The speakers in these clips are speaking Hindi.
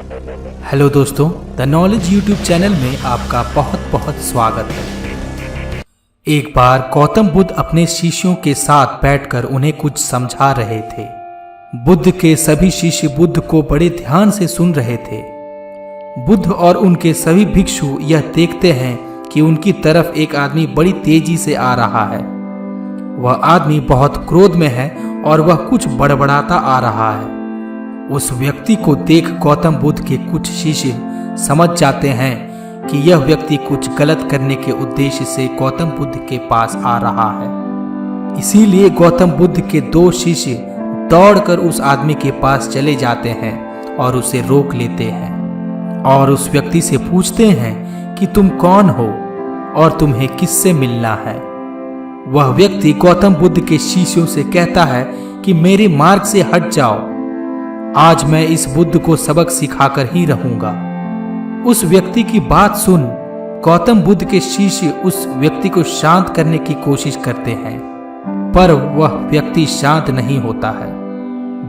हेलो दोस्तों, द नॉलेज यूट्यूब चैनल में आपका बहुत बहुत स्वागत है। एक बार गौतम बुद्ध अपने शिष्यों के साथ बैठकर उन्हें कुछ समझा रहे थे। बुद्ध के सभी शिष्य बुद्ध को बड़े ध्यान से सुन रहे थे। बुद्ध और उनके सभी भिक्षु यह देखते हैं कि उनकी तरफ एक आदमी बड़ी तेजी से आ रहा है। वह आदमी बहुत क्रोध में है और वह कुछ बड़बड़ाता आ रहा है। उस व्यक्ति को देख गौतम बुद्ध के कुछ शिष्य समझ जाते हैं कि यह व्यक्ति कुछ गलत करने के उद्देश्य से गौतम बुद्ध के पास आ रहा है। इसीलिए गौतम बुद्ध के दो शिष्य दौड़कर उस आदमी के पास चले जाते हैं और उसे रोक लेते हैं और उस व्यक्ति से पूछते हैं कि तुम कौन हो और तुम्हें किससे मिलना है। वह व्यक्ति गौतम बुद्ध के शिष्यों से कहता है कि मेरे मार्ग से हट जाओ, आज मैं इस बुद्ध को सबक सिखाकर ही रहूंगा। उस व्यक्ति की बात सुन गौतम बुद्ध के शिष्य उस व्यक्ति को शांत करने की कोशिश करते हैं, पर वह व्यक्ति शांत नहीं होता है।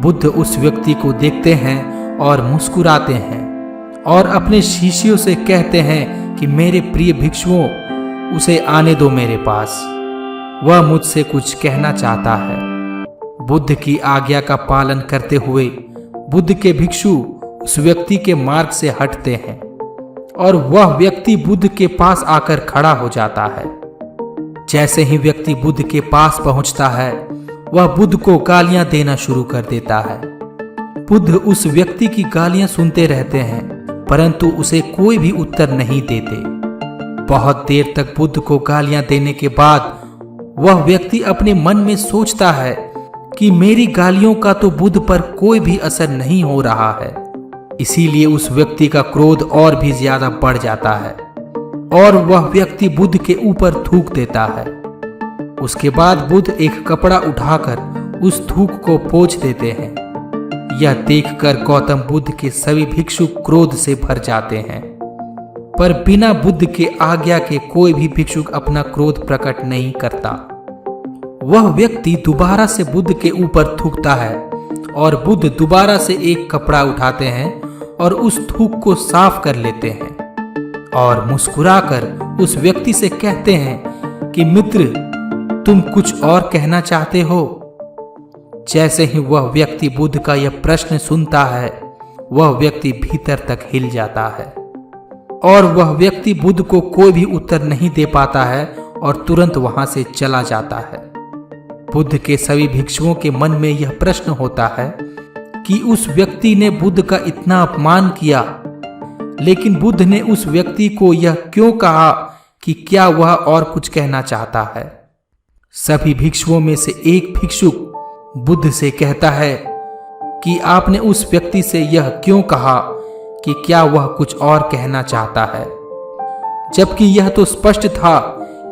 बुद्ध उस व्यक्ति को देखते हैं और मुस्कुराते हैं और अपने शिष्यों से कहते हैं कि मेरे प्रिय भिक्षुओं, उसे आने दो मेरे पास, वह मुझसे कुछ कहना चाहता है। बुद्ध की आज्ञा का पालन करते हुए बुद्ध के भिक्षु उस व्यक्ति के मार्ग से हटते हैं और वह व्यक्ति बुद्ध के पास आकर खड़ा हो जाता है। जैसे ही व्यक्ति बुद्ध के पास पहुंचता है, वह बुद्ध को गालियां देना शुरू कर देता है। बुद्ध उस व्यक्ति की गालियां सुनते रहते हैं, परंतु उसे कोई भी उत्तर नहीं देते। बहुत देर तक बुद्ध को गालियां देने के बाद वह व्यक्ति अपने मन में सोचता है कि मेरी गालियों का तो बुद्ध पर कोई भी असर नहीं हो रहा है। इसीलिए उस व्यक्ति का क्रोध और भी ज्यादा बढ़ जाता है और वह व्यक्ति बुद्ध के ऊपर थूक देता है। उसके बाद बुद्ध एक कपड़ा उठाकर उस थूक को पोंछ देते हैं। यह देखकर गौतम बुद्ध के सभी भिक्षु क्रोध से भर जाते हैं, पर बिना बुद्ध के आज्ञा के कोई भी भिक्षुक अपना क्रोध प्रकट नहीं करता। वह व्यक्ति दोबारा से बुद्ध के ऊपर थूकता है और बुद्ध दोबारा से एक कपड़ा उठाते हैं और उस थूक को साफ कर लेते हैं और मुस्कुराकर उस व्यक्ति से कहते हैं कि मित्र, तुम कुछ और कहना चाहते हो। जैसे ही वह व्यक्ति बुद्ध का यह प्रश्न सुनता है, वह व्यक्ति भीतर तक हिल जाता है और वह व्यक्ति बुद्ध को कोई भी उत्तर नहीं दे पाता है और तुरंत वहां से चला जाता है। बुद्ध के सभी भिक्षुओं के मन में यह प्रश्न होता है कि उस व्यक्ति ने बुद्ध का इतना अपमान किया, लेकिन बुद्ध ने उस व्यक्ति को यह क्यों कहा कि क्या वह और कुछ कहना चाहता है। सभी भिक्षुओं में से एक भिक्षुक बुद्ध से कहता है कि आपने उस व्यक्ति से यह क्यों कहा कि क्या वह कुछ और कहना चाहता है, जबकि यह तो स्पष्ट था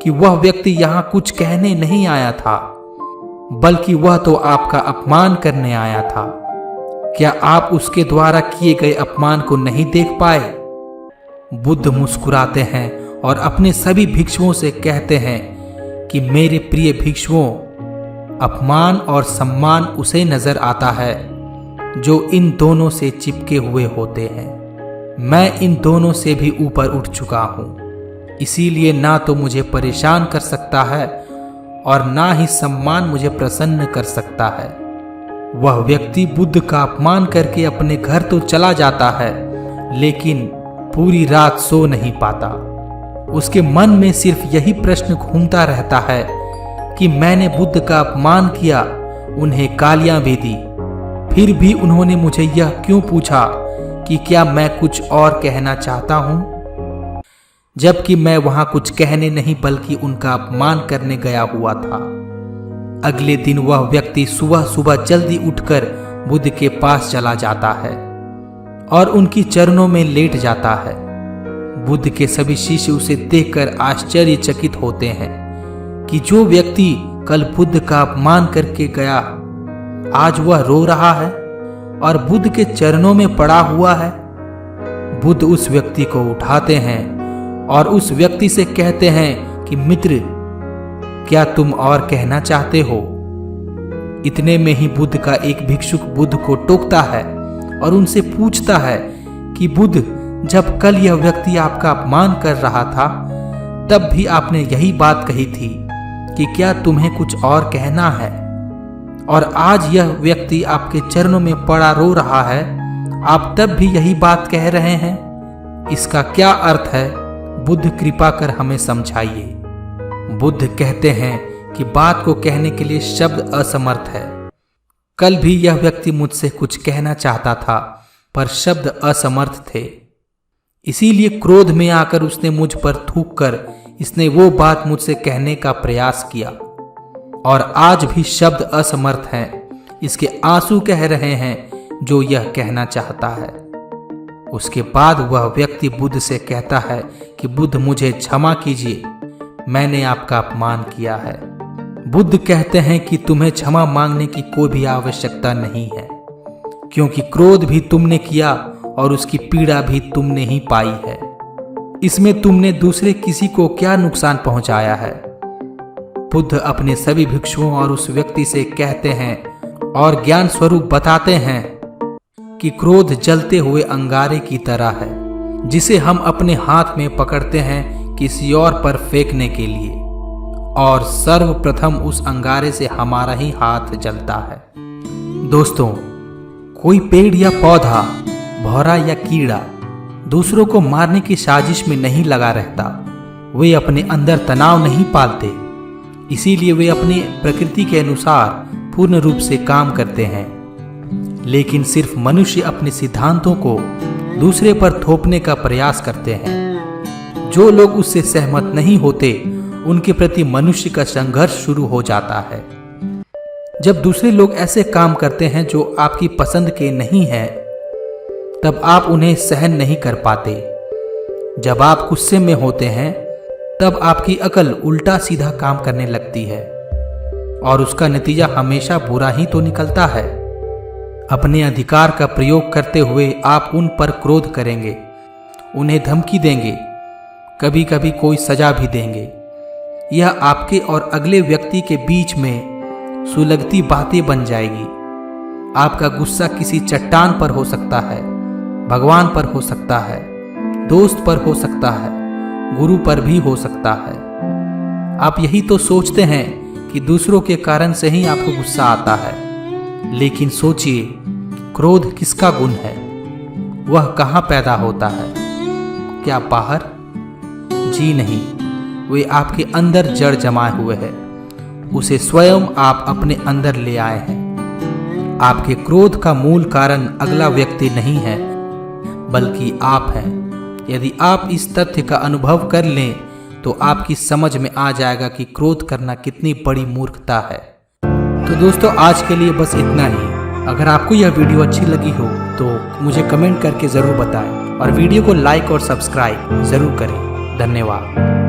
कि वह व्यक्ति यहाँ कुछ कहने नहीं आया था, बल्कि वह तो आपका अपमान करने आया था। क्या आप उसके द्वारा किए गए अपमान को नहीं देख पाए? बुद्ध मुस्कुराते हैं और अपने सभी भिक्षुओं से कहते हैं कि मेरे प्रिय भिक्षुओं, अपमान और सम्मान उसे नजर आता है जो इन दोनों से चिपके हुए होते हैं। मैं इन दोनों से भी ऊपर उठ चुका हूं, इसीलिए ना तो मुझे परेशान कर सकता है और ना ही सम्मान मुझे प्रसन्न कर सकता है। वह व्यक्ति बुद्ध का अपमान करके अपने घर तो चला जाता है, लेकिन पूरी रात सो नहीं पाता। उसके मन में सिर्फ यही प्रश्न घूमता रहता है कि मैंने बुद्ध का अपमान किया, उन्हें गालियां भी दी, फिर भी उन्होंने मुझे यह क्यों पूछा कि क्या मैं कुछ और कहना चाहता हूं, जबकि मैं वहां कुछ कहने नहीं बल्कि उनका अपमान करने गया हुआ था। अगले दिन वह व्यक्ति सुबह सुबह जल्दी उठकर बुद्ध के पास चला जाता है और उनकी चरणों में लेट जाता है। बुद्ध के सभी शिष्य उसे देखकर आश्चर्यचकित होते हैं कि जो व्यक्ति कल बुद्ध का अपमान करके गया, आज वह रो रहा है और बुद्ध के चरणों में पड़ा हुआ है। बुद्ध उस व्यक्ति को उठाते हैं और उस व्यक्ति से कहते हैं कि मित्र, क्या तुम और कहना चाहते हो? इतने में ही बुद्ध का एक भिक्षुक बुद्ध को टोकता है और उनसे पूछता है कि बुद्ध, जब कल यह व्यक्ति आपका अपमान कर रहा था तब भी आपने यही बात कही थी कि क्या तुम्हें कुछ और कहना है, और आज यह व्यक्ति आपके चरणों में पड़ा रो रहा है, आप तब भी यही बात कह रहे हैं। इसका क्या अर्थ है? बुद्ध कृपा कर हमें समझाइए। बुद्ध कहते हैं कि बात को कहने के लिए शब्द असमर्थ है। कल भी यह व्यक्ति मुझसे कुछ कहना चाहता था पर शब्द असमर्थ थे, इसीलिए क्रोध में आकर उसने मुझ पर थूक कर इसने वो बात मुझसे कहने का प्रयास किया, और आज भी शब्द असमर्थ हैं। इसके आंसू कह रहे हैं जो यह कहना चाहता है। उसके बाद वह व्यक्ति बुद्ध से कहता है कि बुद्ध, मुझे क्षमा कीजिए, मैंने आपका अपमान किया है। बुद्ध कहते हैं कि तुम्हें क्षमा मांगने की कोई भी आवश्यकता नहीं है, क्योंकि क्रोध भी तुमने किया और उसकी पीड़ा भी तुमने ही पाई है। इसमें तुमने दूसरे किसी को क्या नुकसान पहुंचाया है? बुद्ध अपने सभी भिक्षुओं और उस व्यक्ति से कहते हैं और ज्ञान स्वरूप बताते हैं कि क्रोध जलते हुए अंगारे की तरह है, जिसे हम अपने हाथ में पकड़ते हैं किसी और पर फेंकने के लिए, और सर्वप्रथम उस अंगारे से हमारा ही हाथ जलता है। दोस्तों, कोई पेड़ या पौधा, भौरा या कीड़ा दूसरों को मारने की साजिश में नहीं लगा रहता। वे अपने अंदर तनाव नहीं पालते, इसीलिए वे अपनी प्रकृति के अनुसार पूर्ण रूप से काम करते हैं। लेकिन सिर्फ मनुष्य अपने सिद्धांतों को दूसरे पर थोपने का प्रयास करते हैं। जो लोग उससे सहमत नहीं होते, उनके प्रति मनुष्य का संघर्ष शुरू हो जाता है। जब दूसरे लोग ऐसे काम करते हैं जो आपकी पसंद के नहीं हैं, तब आप उन्हें सहन नहीं कर पाते। जब आप गुस्से में होते हैं, तब आपकी अकल उल्टा सीधा काम करने लगती है, और उसका नतीजा हमेशा बुरा ही तो निकलता है। अपने अधिकार का प्रयोग करते हुए आप उन पर क्रोध करेंगे, उन्हें धमकी देंगे, कभी कभी कोई सजा भी देंगे। यह आपके और अगले व्यक्ति के बीच में सुलगती बातें बन जाएगी। आपका गुस्सा किसी चट्टान पर हो सकता है, भगवान पर हो सकता है, दोस्त पर हो सकता है, गुरु पर भी हो सकता है। आप यही तो सोचते हैं कि दूसरों के कारण से ही आपको गुस्सा आता है, लेकिन सोचिए, क्रोध किसका गुण है? वह कहाँ पैदा होता है? क्या बाहर? जी नहीं, वे आपके अंदर जड़ जमाए हुए है। उसे स्वयं आप अपने अंदर ले आए हैं। आपके क्रोध का मूल कारण अगला व्यक्ति नहीं है, बल्कि आप हैं। यदि आप इस तथ्य का अनुभव कर लें तो आपकी समझ में आ जाएगा कि क्रोध करना कितनी बड़ी मूर्खता है। तो दोस्तों, आज के लिए बस इतना ही। अगर आपको यह वीडियो अच्छी लगी हो तो मुझे कमेंट करके ज़रूर बताएं, और वीडियो को लाइक और सब्सक्राइब ज़रूर करें। धन्यवाद।